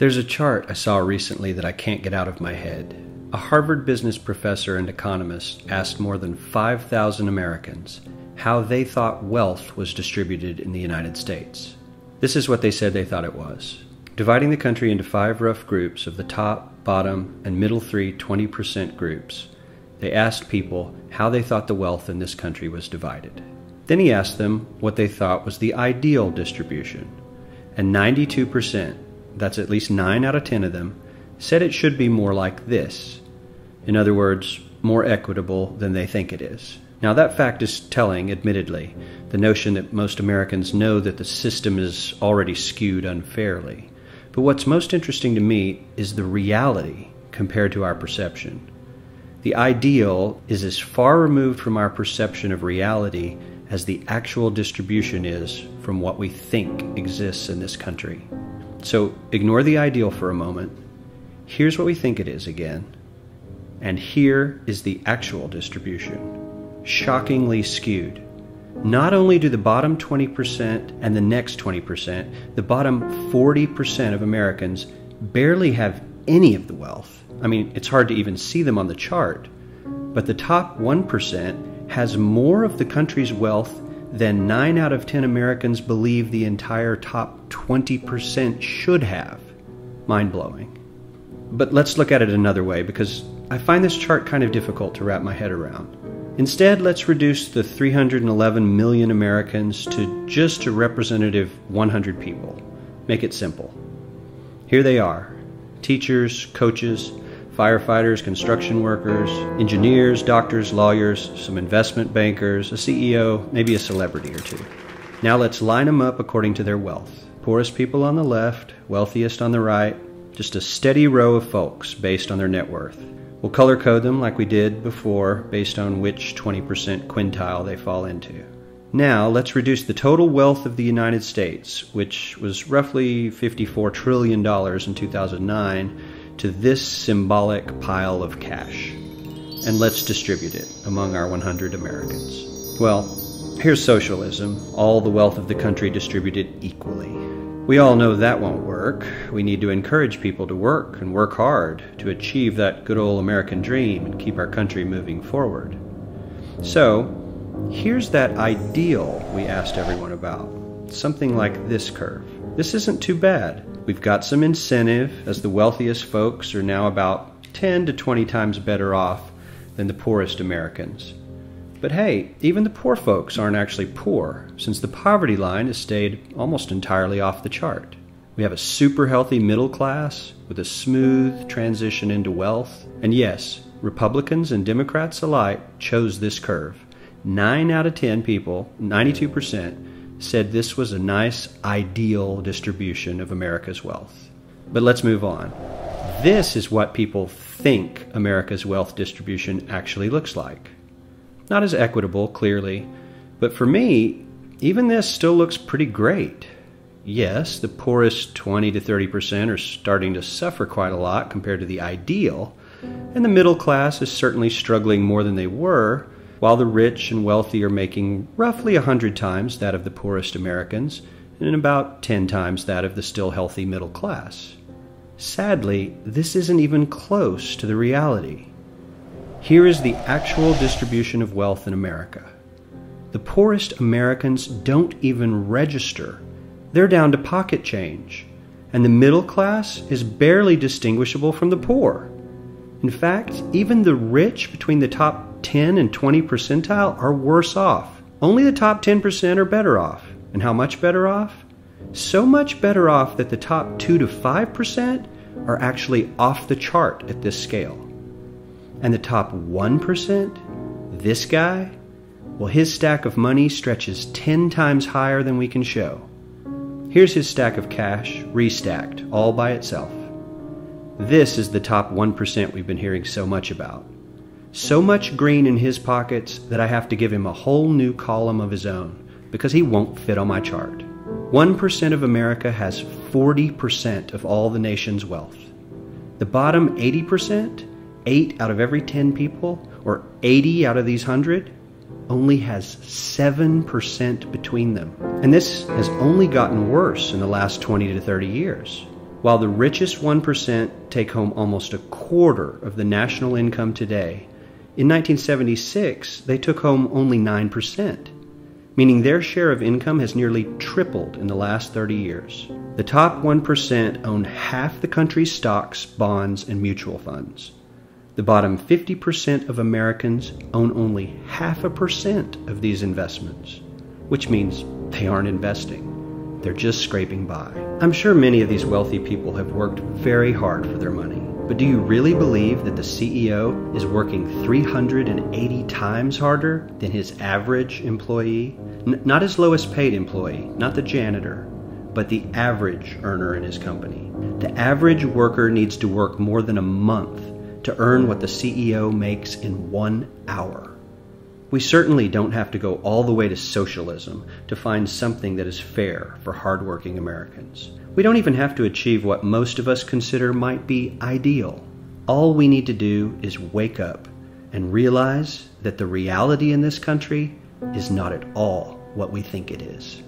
There's a chart I saw recently that I can't get out of my head. A Harvard business professor and economist asked more than 5,000 Americans how they thought wealth was distributed in the United States. This is what they said they thought it was. Dividing the country into 5 rough groups of the top, bottom, and middle 3 20% groups, they asked people how they thought the wealth in this country was divided. Then he asked them what they thought was the ideal distribution. And 92%, that's at least 9 out of 10 of them, said it should be more like this. In other words, more equitable than they think it is. Now that fact is telling, admittedly, the notion that most Americans know that the system is already skewed unfairly. But what's most interesting to me is the reality compared to our perception. The ideal is as far removed from our perception of reality as the actual distribution is from what we think exists in this country. So ignore the ideal for a moment. Here's what we think it is again. And here is the actual distribution. Shockingly skewed. Not only do the bottom 20% and the next 20%, the bottom 40% of Americans barely have any of the wealth. I mean, it's hard to even see them on the chart. But the top 1% has more of the country's wealth than 9 out of 10 Americans believe the entire top 20% should have. Mind-blowing. But let's look at it another way, because I find this chart kind of difficult to wrap my head around. Instead, let's reduce the 311 million Americans to just a representative 100 people. Make it simple. Here they are: teachers, coaches, firefighters, construction workers, engineers, doctors, lawyers, some investment bankers, a CEO, maybe a celebrity or two. Now let's line them up according to their wealth. Poorest people on the left, wealthiest on the right, just a steady row of folks based on their net worth. We'll color code them like we did before based on which 20% quintile they fall into. Now let's reduce the total wealth of the United States, which was roughly $54 trillion in 2009, to this symbolic pile of cash. And let's distribute it among our 100 Americans. Well, here's socialism, all the wealth of the country distributed equally. We all know that won't work. We need to encourage people to work and work hard to achieve that good old American dream and keep our country moving forward. So, here's that ideal we asked everyone about. Something like this curve. This isn't too bad. We've got some incentive, as the wealthiest folks are now about 10 to 20 times better off than the poorest Americans. But hey, even the poor folks aren't actually poor, since the poverty line has stayed almost entirely off the chart. We have a super healthy middle class with a smooth transition into wealth. And yes, Republicans and Democrats alike chose this curve. 9 out of 10 people, 92%, said this was a nice, ideal distribution of America's wealth. But let's move on. This is what people think America's wealth distribution actually looks like. Not as equitable, clearly, but for me, even this still looks pretty great. Yes, the poorest 20 to 30% are starting to suffer quite a lot compared to the ideal, and the middle class is certainly struggling more than they were, while the rich and wealthy are making roughly 100 times that of the poorest Americans, and about 10 times that of the still healthy middle class. Sadly, this isn't even close to the reality. Here is the actual distribution of wealth in America. The poorest Americans don't even register. They're down to pocket change, and the middle class is barely distinguishable from the poor. In fact, even the rich between the top 10 and 20 percentile are worse off. Only the top 10% are better off. And how much better off? So much better off that the top 2 to 5% are actually off the chart at this scale. And the top 1%, this guy, well, his stack of money stretches 10 times higher than we can show. Here's his stack of cash, restacked, all by itself. This is the top 1% we've been hearing so much about. So much green in his pockets that I have to give him a whole new column of his own, because he won't fit on my chart. 1% of America has 40% of all the nation's wealth. The bottom 80%, 8 out of every 10 people, or 80 out of these 100, only has 7% between them. And this has only gotten worse in the last 20 to 30 years. While the richest 1% take home almost a quarter of the national income today, in 1976 they took home only 9%, meaning their share of income has nearly tripled in the last 30 years. The top 1% own half the country's stocks, bonds, and mutual funds. The bottom 50% of Americans own only 0.5% of these investments, which means they aren't investing. They're just scraping by. I'm sure many of these wealthy people have worked very hard for their money, but do you really believe that the CEO is working 380 times harder than his average employee? Not his lowest paid employee, not the janitor, but the average earner in his company. The average worker needs to work more than a month to earn what the CEO makes in 1 hour. We certainly don't have to go all the way to socialism to find something that is fair for hardworking Americans. We don't even have to achieve what most of us consider might be ideal. All we need to do is wake up and realize that the reality in this country is not at all what we think it is.